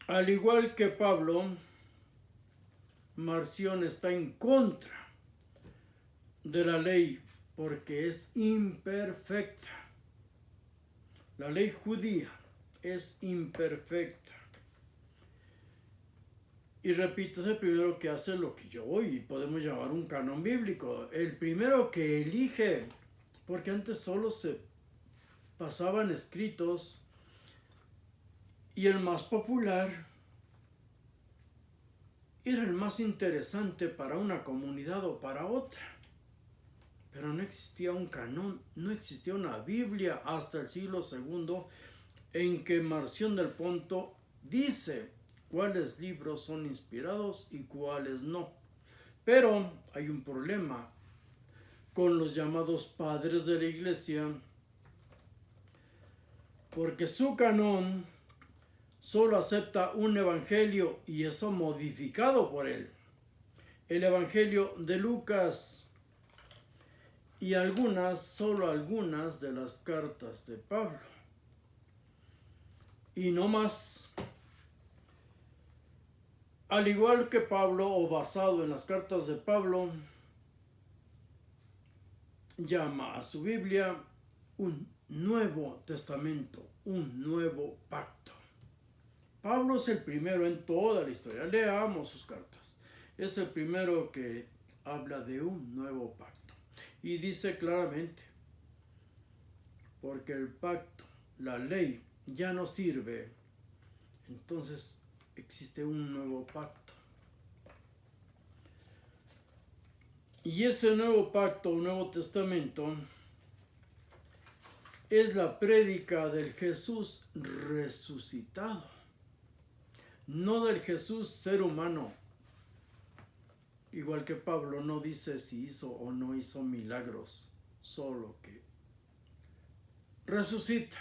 Al igual que Pablo, Marción está en contra de la ley porque es imperfecta. La ley judía es imperfecta. Y repito, es el primero que hace lo que yo hoy podemos llamar un canon bíblico. El primero que elige, porque antes solo se pasaban escritos, y el más popular era el más interesante para una comunidad o para otra. Pero no existía un canon, no existía una Biblia hasta el siglo II, en que Marción del Ponto dice cuáles libros son inspirados y cuáles no. Pero hay un problema con los llamados padres de la Iglesia, porque su canón solo acepta un evangelio y eso modificado por él. El evangelio de Lucas y solo algunas de las cartas de Pablo. Y no más. Al igual que Pablo, o basado en las cartas de Pablo, llama a su Biblia un Nuevo Testamento, un nuevo pacto. Pablo es el primero en toda la historia. Leamos sus cartas. Es el primero que habla de un nuevo pacto. Y dice claramente, porque el pacto, la ley, ya no sirve, entonces existe un nuevo pacto. Y ese nuevo pacto, un nuevo testamento, es la prédica del Jesús resucitado, no del Jesús ser humano. Igual que Pablo no dice si hizo o no hizo milagros, solo que resucita,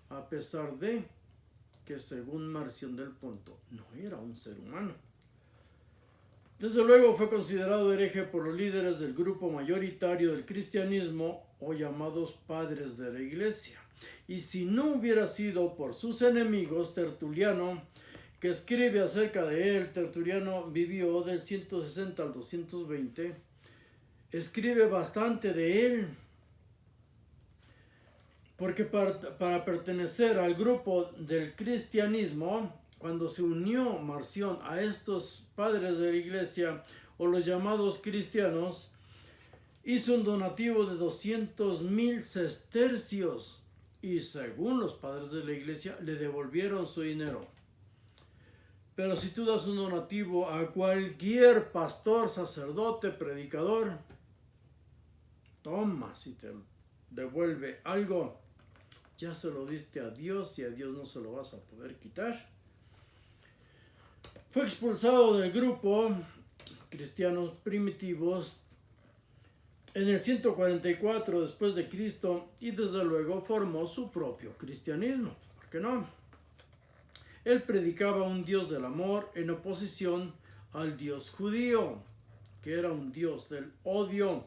a pesar de que según Marción del Ponto no era un ser humano. Desde luego fue considerado hereje por los líderes del grupo mayoritario del cristianismo o llamados padres de la iglesia. Y si no hubiera sido por sus enemigos, Tertuliano, que escribe acerca de él, Tertuliano vivió del 160 al 220, escribe bastante de él, porque para pertenecer al grupo del cristianismo, cuando se unió Marción a estos padres de la iglesia o los llamados cristianos, hizo un donativo de 200,000 sestercios y según los padres de la iglesia le devolvieron su dinero. Pero si tú das un donativo a cualquier pastor, sacerdote, predicador, toma, si te devuelve algo, ya se lo diste a Dios y a Dios no se lo vas a poder quitar. Fue expulsado del grupo cristianos primitivos en el 144 después de Cristo y desde luego formó su propio cristianismo. ¿Por qué no? Él predicaba un Dios del amor en oposición al Dios judío, que era un Dios del odio.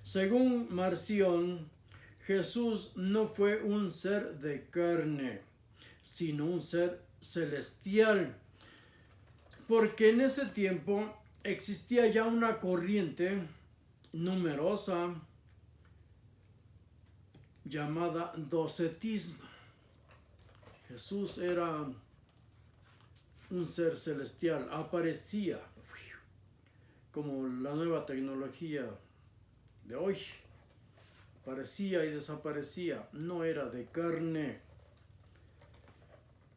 Según Marción, Jesús no fue un ser de carne, sino un ser celestial, porque en ese tiempo existía ya una corriente numerosa llamada docetismo. Jesús era un ser celestial, aparecía como la nueva tecnología de hoy, aparecía y desaparecía, no era de carne.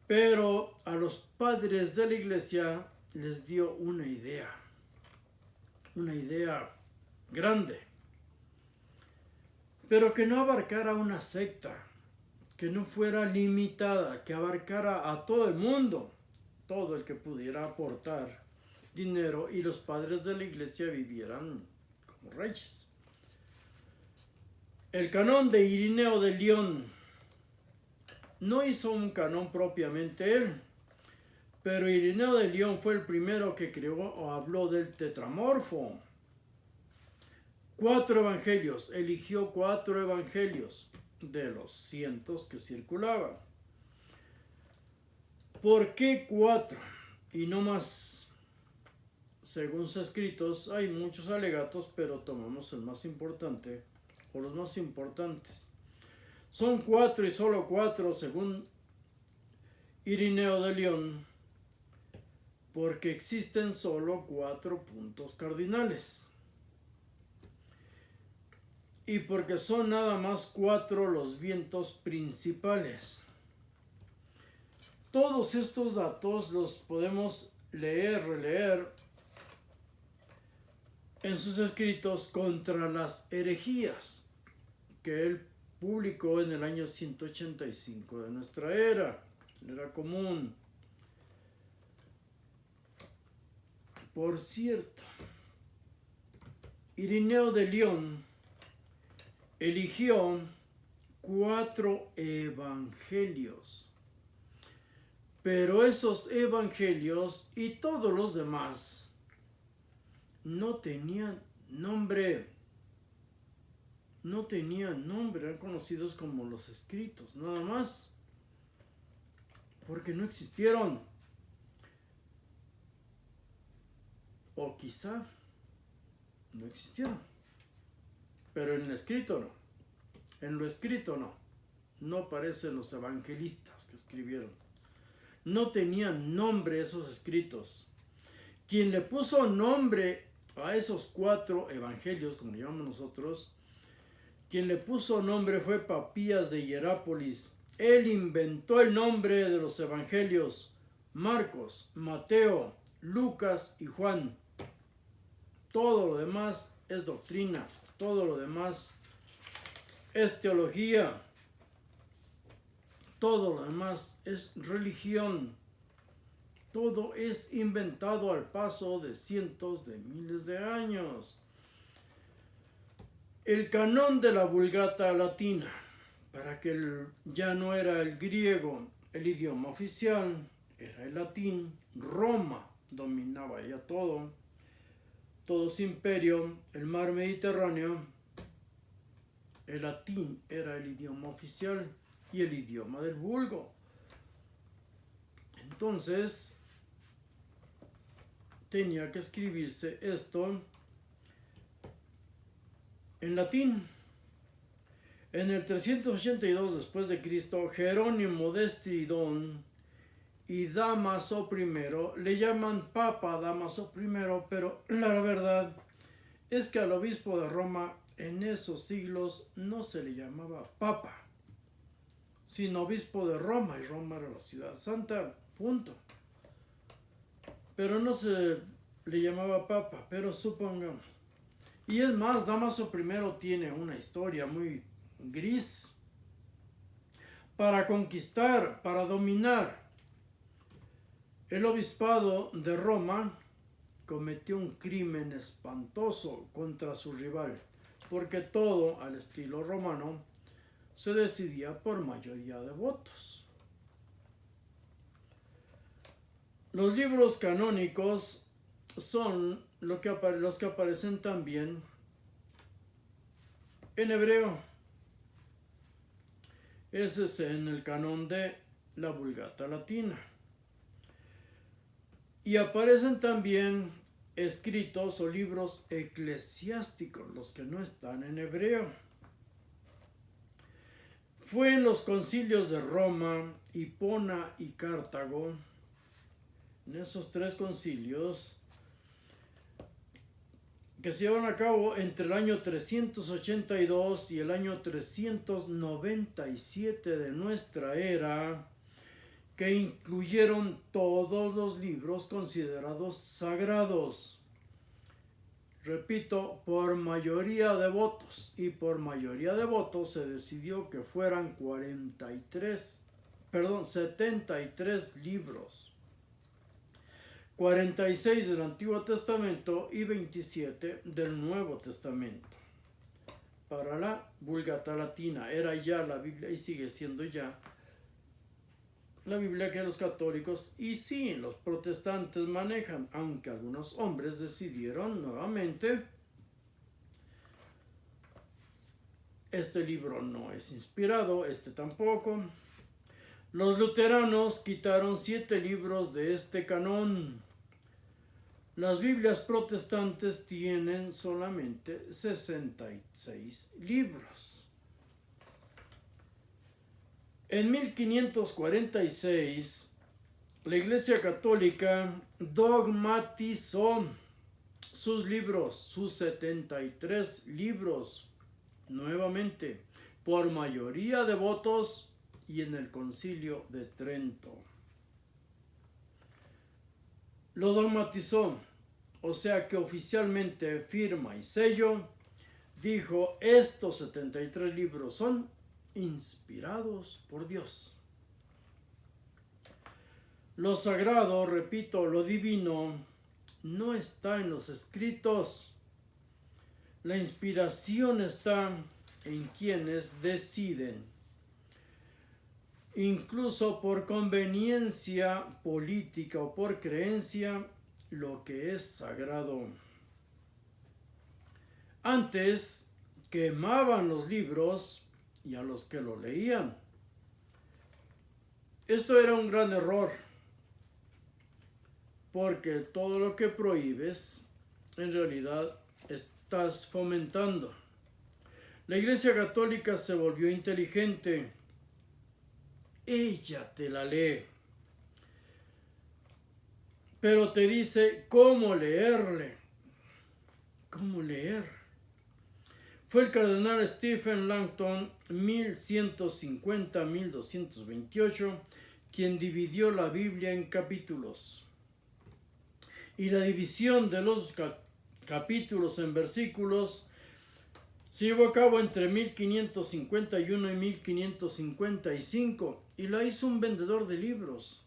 Pero a los padres de la iglesia les dio una idea grande, pero que no abarcara una secta, que no fuera limitada, que abarcara a todo el mundo, todo el que pudiera aportar dinero y los padres de la iglesia vivieran como reyes. El canón de Irineo de León no hizo un canón propiamente él, pero Irineo de León fue el primero que creó o habló del tetramorfo. 4 evangelios, eligió 4 evangelios de los cientos que circulaban. ¿Por qué 4 y no más? Según sus escritos hay muchos alegatos, pero tomamos el más importante o los más importantes. Son 4 y solo 4 según Irineo de León, porque existen solo 4 puntos cardinales. Y porque son nada más 4 los vientos principales. Todos estos datos los podemos leer, releer en sus escritos contra las herejías que él publicó en el año 185 de nuestra era común. Por cierto, Irineo de León eligió 4 evangelios, pero esos evangelios y todos los demás no tenían nombre, eran conocidos como los escritos, nada más, porque no existieron, o quizá no existieron, pero en lo escrito no aparecen los evangelistas que escribieron, no tenían nombre esos escritos. Quien le puso nombre a esos 4 evangelios, como le llamamos nosotros, quien le puso nombre fue Papías de Hierápolis. Él inventó el nombre de los evangelios: Marcos, Mateo, Lucas y Juan. Todo lo demás es doctrina, todo lo demás es teología. Todo lo demás es religión. Todo es inventado al paso de cientos de miles de años. El canon de la Vulgata latina, para que ya no era el griego el idioma oficial, era el latín. Roma dominaba ya todo su imperio, el mar Mediterráneo. El latín era el idioma oficial y el idioma del vulgo. Entonces, tenía que escribirse esto en latín. En el 382 después de Cristo, Jerónimo de Estridón y Dámaso I, le llaman Papa Dámaso I, pero la verdad es que al obispo de Roma en esos siglos no se le llamaba Papa, sino obispo de Roma, y Roma era la ciudad santa, punto. Pero no se le llamaba Papa, pero supongamos. Y es más, Dámaso I tiene una historia muy gris. Para conquistar, para dominar el obispado de Roma, cometió un crimen espantoso contra su rival, porque todo, al estilo romano, se decidía por mayoría de votos. Los libros canónicos son los que aparecen también en hebreo. Ese es en el canon de la Vulgata latina. Y aparecen también escritos o libros eclesiásticos, los que no están en hebreo. Fue en los concilios de Roma, Hipona y Cartago, en esos tres concilios, que se llevaron a cabo entre el año 382 y el año 397 de nuestra era, que incluyeron todos los libros considerados sagrados. Repito, por mayoría de votos, y por mayoría de votos se decidió que fueran 73 libros. 46 del Antiguo Testamento y 27 del Nuevo Testamento. Para la Vulgata latina era ya la Biblia, y sigue siendo ya la Biblia que los católicos y sí los protestantes manejan, aunque algunos hombres decidieron nuevamente: este libro no es inspirado, este tampoco. Los luteranos quitaron 7 libros de este canón. Las Biblias protestantes tienen solamente 66 libros. En 1546, la Iglesia Católica dogmatizó sus libros, sus 73 libros, nuevamente, por mayoría de votos y en el Concilio de Trento. Lo dogmatizó, o sea que oficialmente firma y sello, dijo: estos 73 libros son inspirados por Dios. Lo sagrado, repito, lo divino, no está en los escritos. La inspiración está en quienes deciden, incluso por conveniencia política o por creencia, lo que es sagrado. Antes quemaban los libros y a los que lo leían. Esto era un gran error, porque todo lo que prohíbes, en realidad estás fomentando. La Iglesia Católica se volvió inteligente. Ella te la lee, pero te dice cómo leerle. ¿Cómo leer? Fue el cardenal Stephen Langton, 1150-1228, quien dividió la Biblia en capítulos. Y la división de los capítulos en versículos Se llevó a cabo entre 1551 y 1555 y la hizo un vendedor de libros,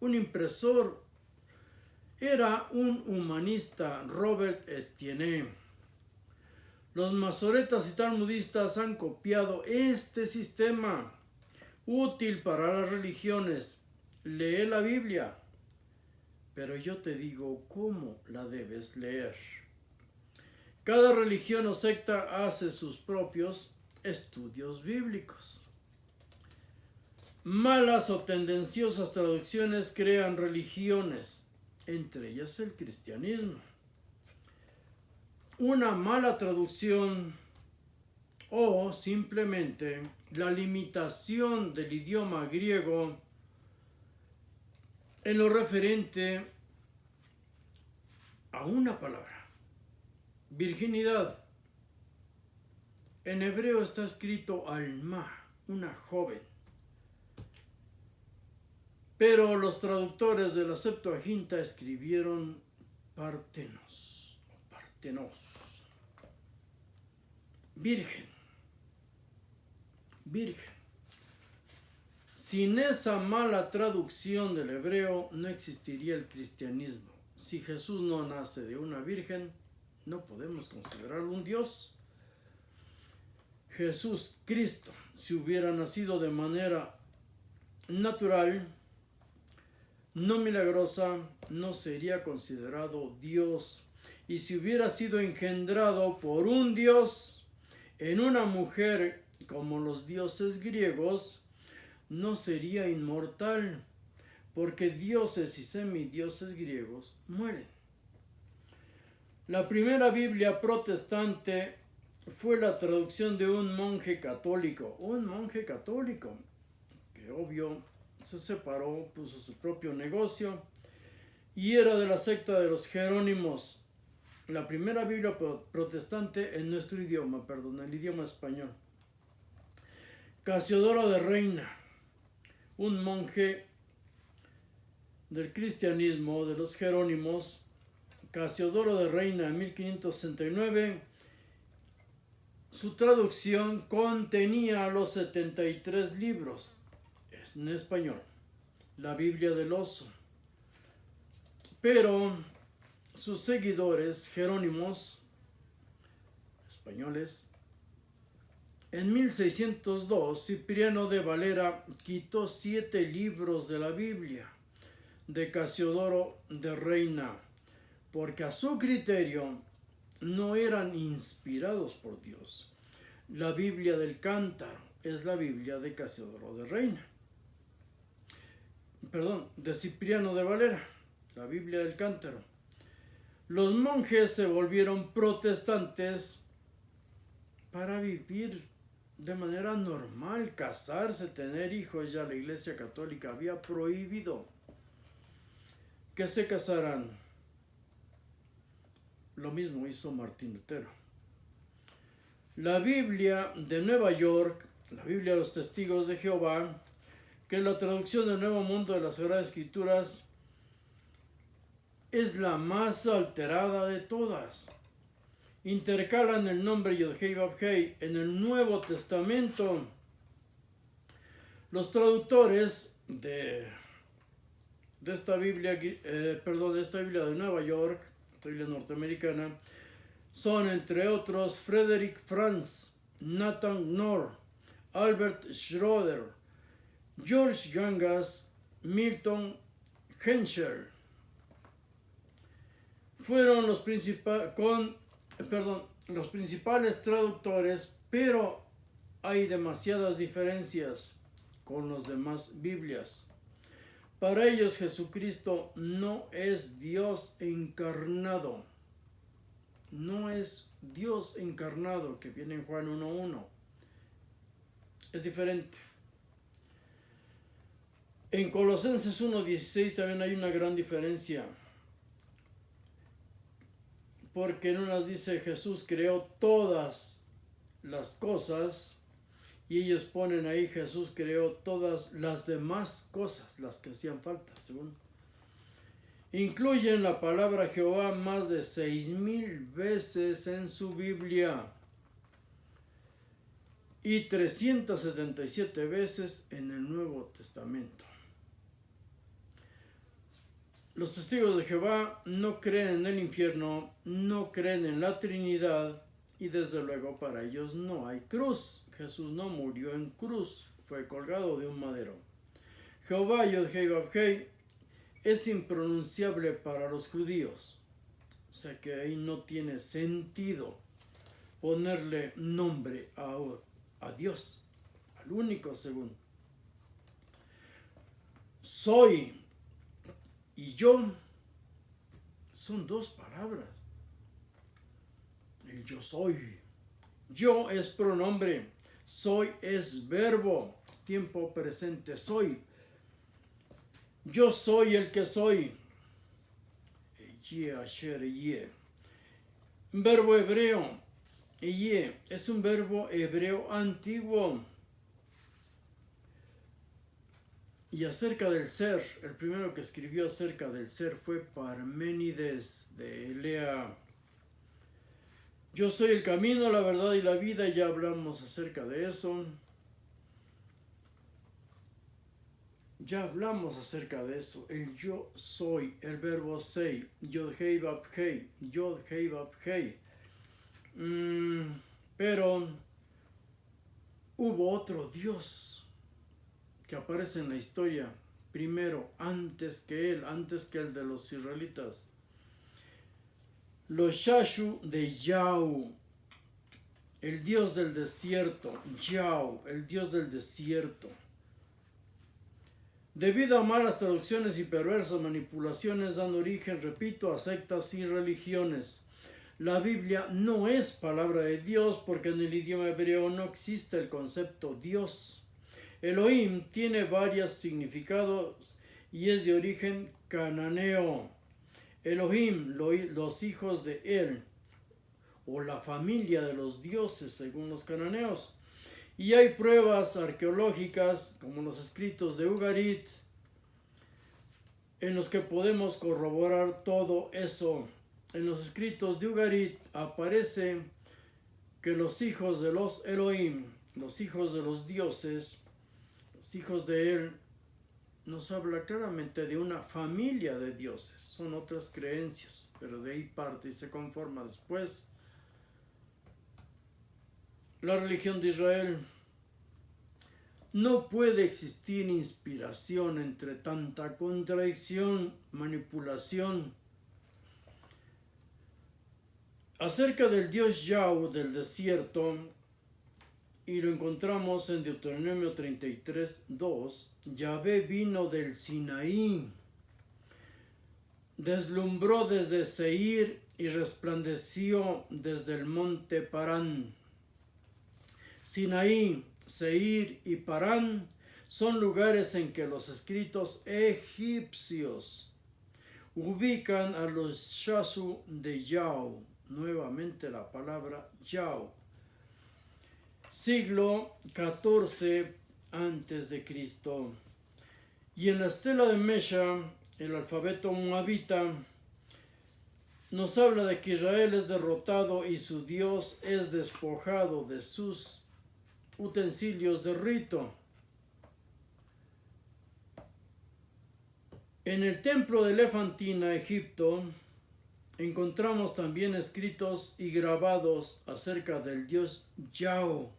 un impresor. Era un humanista, Robert Estienne. Los masoretas y talmudistas han copiado este sistema útil para las religiones. Lee la Biblia, pero yo te digo cómo la debes leer. Cada religión o secta hace sus propios estudios bíblicos. Malas o tendenciosas traducciones crean religiones, entre ellas el cristianismo. Una mala traducción o simplemente la limitación del idioma griego en lo referente a una palabra. Virginidad. En hebreo está escrito alma, una joven. Pero los traductores de la Septuaginta escribieron partenos o partenos. Virgen. Virgen. Sin esa mala traducción del hebreo no existiría el cristianismo. Si Jesús no nace de una virgen, no podemos considerarlo un Dios. Jesús Cristo, si hubiera nacido de manera natural, no milagrosa, no sería considerado Dios. Y si hubiera sido engendrado por un Dios en una mujer como los dioses griegos, no sería inmortal, porque dioses y semidioses griegos mueren. La primera Biblia protestante fue la traducción de un monje católico, que obvio se separó, puso su propio negocio y era de la secta de los Jerónimos. La primera Biblia protestante en nuestro idioma, el idioma español. Casiodoro de Reina, un monje del cristianismo de los Jerónimos. Casiodoro de Reina en 1569. Su traducción contenía los 73 libros en español, la Biblia del Oso. Pero sus seguidores jerónimos españoles, en 1602 Cipriano de Valera quitó 7 libros de la Biblia de Casiodoro de Reina, porque a su criterio no eran inspirados por Dios. La Biblia del Cántaro es la Biblia de Casiodoro de Reina. De Cipriano de Valera, la Biblia del Cántaro. Los monjes se volvieron protestantes para vivir de manera normal, casarse, tener hijos. Ya la Iglesia Católica había prohibido que se casaran. Lo mismo hizo Martín Lutero. La Biblia de Nueva York, la Biblia de los Testigos de Jehová, que es la traducción del Nuevo Mundo de las Sagradas Escrituras, es la más alterada de todas. Intercalan el nombre Yod-Hei Vav-Hei en el Nuevo Testamento. Los traductores de esta Biblia, de esta Biblia de Nueva York, Biblia norteamericana, son entre otros Frederick Franz, Nathan Knorr, Albert Schroeder, George Gangas, Milton Henscher. Fueron los principales traductores, pero hay demasiadas diferencias con las demás Biblias. Para ellos Jesucristo no es Dios encarnado. No es Dios encarnado que viene en Juan 1:1. Es diferente. En Colosenses 1:16 también hay una gran diferencia. Porque en unas dice Jesús creó todas las cosas y ellos ponen ahí Jesús creó todas las demás cosas, las que hacían falta, según. Incluyen la palabra Jehová más de 6,000 veces en su Biblia. y 377 veces en el Nuevo Testamento. Los testigos de Jehová no creen en el infierno, no creen en la Trinidad y desde luego para ellos no hay cruz. Jesús no murió en cruz, fue colgado de un madero. Jehová Yod-Heh-Vav-Heh es impronunciable para los judíos, o sea que ahí no tiene sentido ponerle nombre a Dios, al único según. Soy y yo son dos palabras. El yo soy. Yo es pronombre. Soy es verbo. Tiempo presente soy. Yo soy el que soy. Ye asher ye. Verbo hebreo. Ye es un verbo hebreo antiguo. Y acerca del ser, el primero que escribió acerca del ser fue Parménides de Elea. Yo soy el camino, la verdad y la vida, ya hablamos acerca de eso. Ya hablamos acerca de eso. El yo soy, el verbo sei, Yod-Heh-Vav-Heh, Yod-Heh-Vav-Heh. Pero hubo otro Dios que aparece en la historia, primero, antes que el de los israelitas. Los Shashu de Yau, el dios del desierto, Yau, el dios del desierto. Debido a malas traducciones y perversas manipulaciones dan origen, repito, a sectas y religiones. La Biblia no es palabra de Dios porque en el idioma hebreo no existe el concepto Dios. Elohim tiene varios significados y es de origen cananeo. Elohim, los hijos de él, o la familia de los dioses según los cananeos. Y hay pruebas arqueológicas, como los escritos de Ugarit, en los que podemos corroborar todo eso. En los escritos de Ugarit aparece que los hijos de los Elohim, los hijos de los dioses, los hijos de él, nos habla claramente de una familia de dioses. Son otras creencias, pero de ahí parte y se conforma después la religión de Israel. No puede existir inspiración entre tanta contradicción, manipulación. Acerca del dios Yahweh del desierto, y lo encontramos en Deuteronomio 33:2, Yahvé vino del Sinaí, deslumbró desde Seir y resplandeció desde el monte Parán. Sinaí, Seir y Parán son lugares en que los escritos egipcios ubican a los Shasu de Yau, nuevamente la palabra Yau. Siglo XIV antes de Cristo. Y en la estela de Mesha, el alfabeto moabita, nos habla de que Israel es derrotado y su Dios es despojado de sus utensilios de rito. En el templo de Elefantina, Egipto, encontramos también escritos y grabados acerca del dios Yao,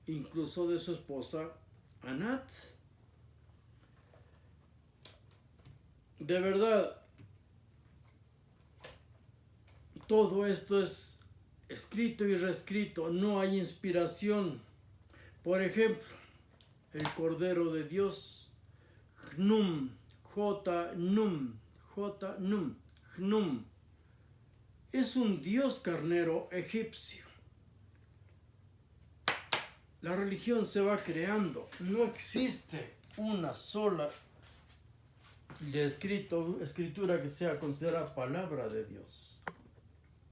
incluso de su esposa Anat. De verdad, todo esto es escrito y reescrito, no hay inspiración. Por ejemplo, el Cordero de Dios, Hnum, J-Num, J-Num, Hnum, es un dios carnero egipcio. La religión se va creando, no existe una sola escritura que sea considerada palabra de Dios.